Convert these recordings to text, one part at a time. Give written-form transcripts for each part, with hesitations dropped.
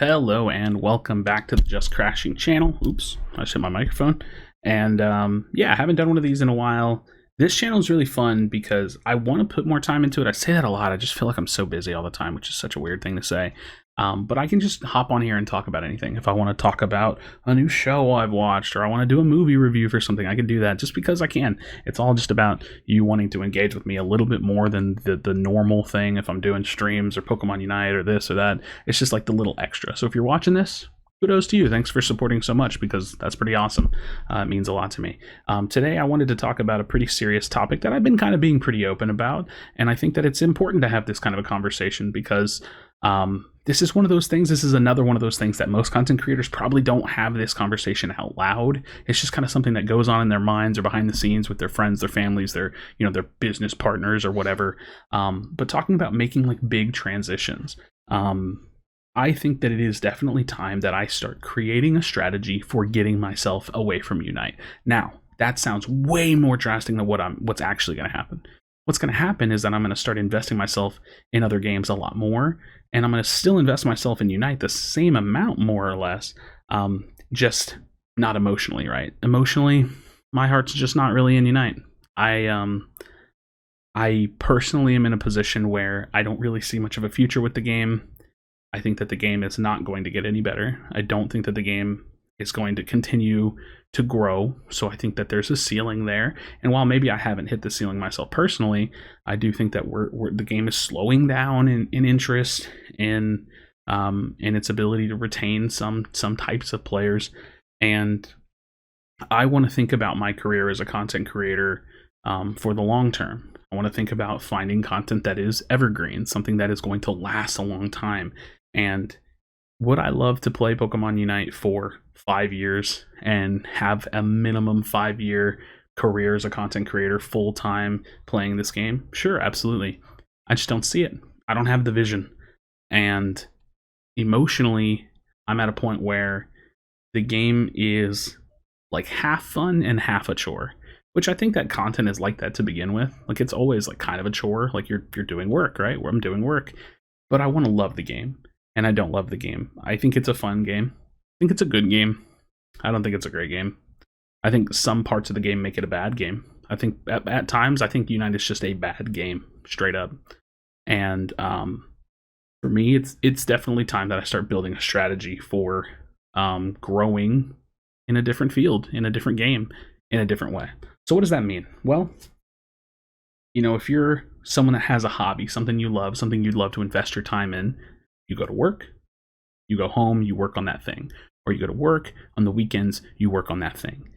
Hello and welcome back to the Just Crashing channel. Oops, I just hit my microphone. And yeah, I haven't done one of these in a while. This channel is really fun because I want to put more time into it. I say that a lot. I just feel like I'm so busy all the time, which is such a weird thing to say. But I can just hop on here and talk about anything. If I want to talk about a new show I've watched, or I want to do a movie review for something, I can do that just because I can. It's all just about you wanting to engage with me a little bit more than the normal thing. If I'm doing streams or Pokemon Unite or this or that, it's just like the little extra. So if you're watching this, kudos to you. Thanks for supporting so much, because that's pretty awesome. It means a lot to me. Today, I wanted to talk about a pretty serious topic that I've been kind of being pretty open about. And I think that it's important to have this kind of a conversation because this is one of those things. This is another one of those things that most content creators probably don't have this conversation out loud. It's just kind of something that goes on in their minds or behind the scenes with their friends, their families, their business partners or whatever. But talking about making like big transitions. I think that it is definitely time that I start creating a strategy for getting myself away from Unite. Now, that sounds way more drastic than what's actually going to happen. What's going to happen is that I'm going to start investing myself in other games a lot more, and I'm going to still invest myself in Unite the same amount, more or less, just not emotionally, right? Emotionally, my heart's just not really in Unite. I personally am in a position where I don't really see much of a future with the game. I think that the game is not going to get any better. I don't think that the game is going to continue to grow. So I think that there's a ceiling there. And while maybe I haven't hit the ceiling myself personally, I do think that the game is slowing down in interest in its ability to retain some types of players. And I want to think about my career as a content creator for the long term. I want to think about finding content that is evergreen, something that is going to last a long time. And would I love to play Pokemon Unite for 5 years and have a minimum 5-year career as a content creator full time playing this game? Sure, absolutely. I just don't see it. I don't have the vision. And emotionally, I'm at a point where the game is like half fun and half a chore, which I think that content is like that to begin with. Like, it's always like kind of a chore. Like you're doing work, right? Where I'm doing work, but I want to love the game. And I don't love the game. I think it's a fun game. I think it's a good game. I don't think it's a great game. I think some parts of the game make it a bad game. I think at times, I think Unite is just a bad game, straight up. And for me, it's definitely time that I start building a strategy for growing in a different field, in a different game, in a different way. So what does that mean? Well, if you're someone that has a hobby, something you love, something you'd love to invest your time in, you go to work, you go home, you work on that thing. Or you go to work, on the weekends, you work on that thing.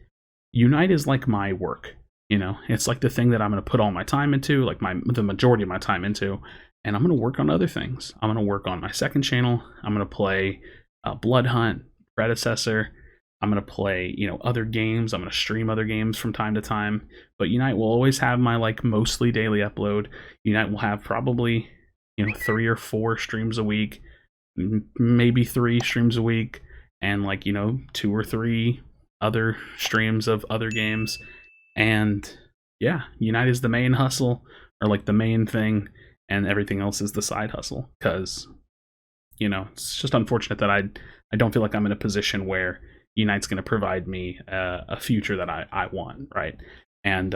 Unite is like my work, It's like the thing that I'm going to put all my time into, like the majority of my time into, and I'm going to work on other things. I'm going to work on my second channel. I'm going to play Blood Hunt, Predecessor. I'm going to play, other games. I'm going to stream other games from time to time. But Unite will always have my, mostly daily upload. Unite will have probably 3 or 4 streams a week, maybe 3 streams a week, and 2 or 3 other streams of other games. And yeah, Unite is the main hustle, or the main thing, and everything else is the side hustle. Because it's just unfortunate that I don't feel like I'm in a position where Unite's going to provide me a future that I want, right? And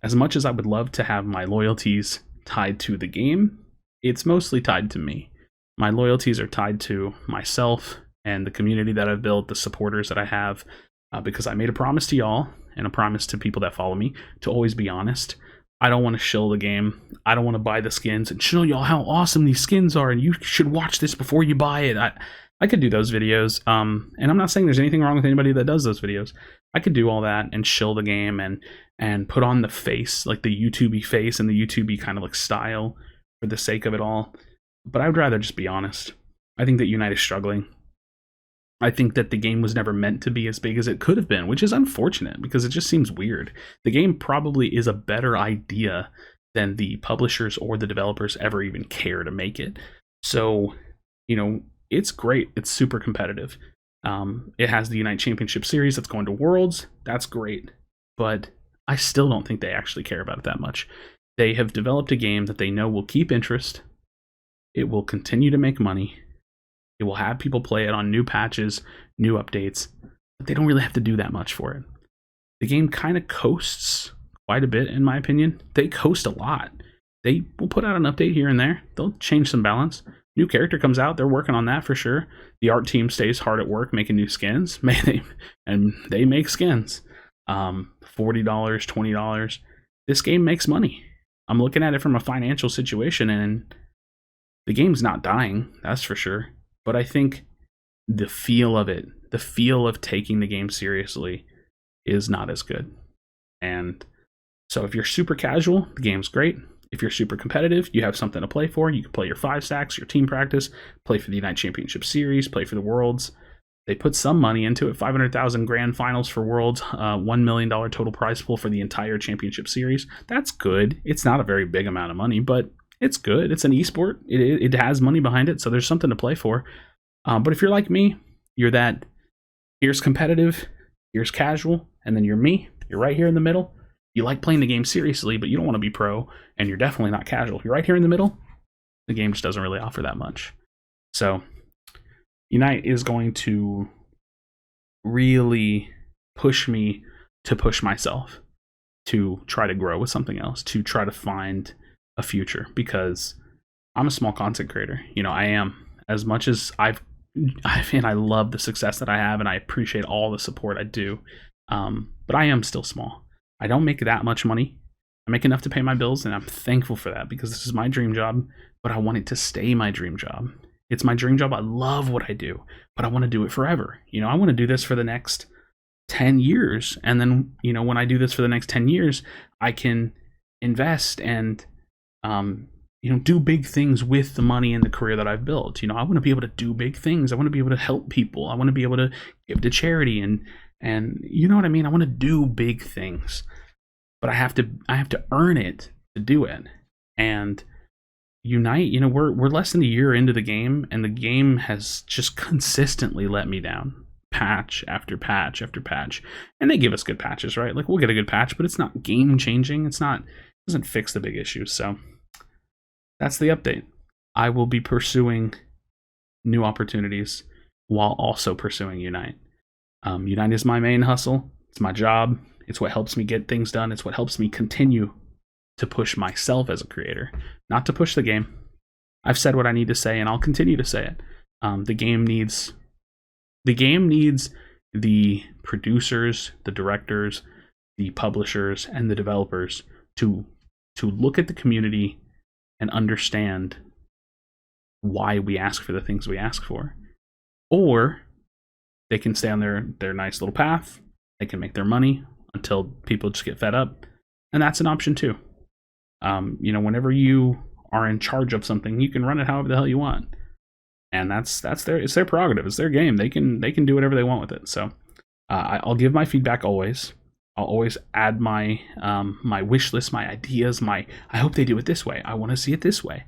as much as I would love to have my loyalties tied to the game, it's mostly tied to me. My loyalties are tied to myself and the community that I've built, the supporters that I have, because I made a promise to y'all and a promise to people that follow me to always be honest. I don't want to shill the game. I don't want to buy the skins and show y'all how awesome these skins are, and you should watch this before you buy it. I could do those videos, and I'm not saying there's anything wrong with anybody that does those videos. I could do all that and shill the game and put on the face, like the YouTubey face and the YouTubey kind of style, for the sake of it all. But I would rather just be honest. I think that Unite is struggling. I think that the game was never meant to be as big as it could have been, which is unfortunate because it just seems weird. The game probably is a better idea than the publishers or the developers ever even care to make it. So, it's great. It's super competitive. It has the Unite Championship Series that's going to Worlds. That's great. But I still don't think they actually care about it that much. They have developed a game that they know will keep interest. It will continue to make money. It will have people play it on new patches, new updates, but they don't really have to do that much for it. The game kind of coasts quite a bit, in my opinion. They coast a lot. They will put out an update here and there. They'll change some balance. New character comes out. They're working on that for sure. The art team stays hard at work making new skins. And they make skins. $40, $20. This game makes money. I'm looking at it from a financial situation, and the game's not dying, that's for sure. But I think the feel of it, the feel of taking the game seriously, is not as good. And so if you're super casual, the game's great. If you're super competitive, you have something to play for. You can play your 5 stacks, your team practice, play for the Unite Championship Series, play for the Worlds. They put some money into it, 500,000 grand finals for Worlds, $1 million total prize pool for the entire championship series. That's good. It's not a very big amount of money, but it's good. It's an esport. It has money behind it, so there's something to play for. But if you're like me, you're that, here's competitive, here's casual, and then you're me. You're right here in the middle. You like playing the game seriously, but you don't want to be pro, and you're definitely not casual. You're right here in the middle. The game just doesn't really offer that much. So Unite is going to really push me to push myself, to try to grow with something else, to try to find a future, because I'm a small content creator. You know, I am. As much as I love the success that I have, and I appreciate all the support I do, but I am still small. I don't make that much money. I make enough to pay my bills, and I'm thankful for that, because this is my dream job, but I want it to stay my dream job. It's my dream job. I love what I do, but I want to do it forever. You know, I want to do this for the next 10 years. And then, you know, when I do this for the next 10 years, I can invest and, you know, do big things with the money and the career that I've built. You know, I want to be able to do big things. I want to be able to help people. I want to be able to give to charity, and you know what I mean? I want to do big things, but I have to earn it to do it. And Unite, you know, we're less than a year into the game, and the game has just consistently let me down, patch after patch after patch. And they give us good patches, right? Like, we'll get a good patch, but it's not game changing. It doesn't fix the big issues. So that's the update. I will be pursuing new opportunities while also pursuing Unite. Unite is my main hustle. It's my job. It's what helps me get things done. It's what helps me continue to push myself as a creator, not to push the game. I've said what I need to say, and I'll continue to say it. The game needs the producers, the directors, the publishers, and the developers to look at the community and understand why we ask for the things we ask for. Or they can stay on their nice little path. They can make their money until people just get fed up, and that's an option too. You know, whenever you are in charge of something, you can run it however the hell you want, and it's their prerogative. It's their game. They can do whatever they want with it. So I'll give my feedback always. I'll always add my my wish list, my ideas, I hope they do it this way. I want to see it this way.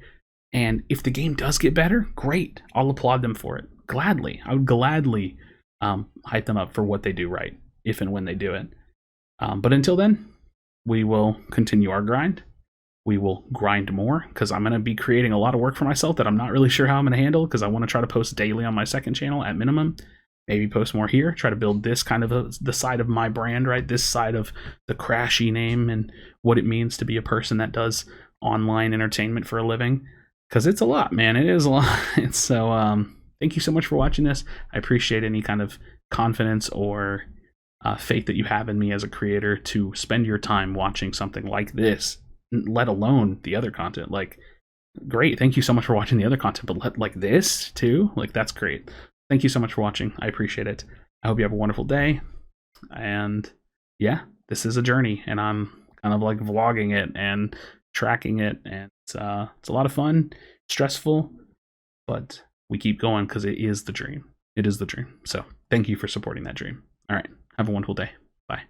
And if the game does get better, great. I'll applaud them for it gladly. I would gladly hype them up for what they do right, if and when they do it. But until then, we will continue our grind. We will grind more, because I'm going to be creating a lot of work for myself that I'm not really sure how I'm going to handle, because I want to try to post daily on my second channel at minimum. Maybe post more here, try to build this kind of the side of my brand, right? This side of the Krashy name and what it means to be a person that does online entertainment for a living, because it's a lot, man. It is a lot. So thank you so much for watching this. I appreciate any kind of confidence or faith that you have in me as a creator to spend your time watching something like this, let alone the other content. Like, great, thank you so much for watching the other content, but like this too, like, that's great. Thank you so much for watching. I appreciate it. I hope you have a wonderful day. And yeah, this is a journey, and I'm kind of like vlogging it and tracking it, and it's a lot of fun, stressful, but we keep going because it is the dream. It is the dream. So thank you for supporting that dream. All right, have a wonderful day. Bye.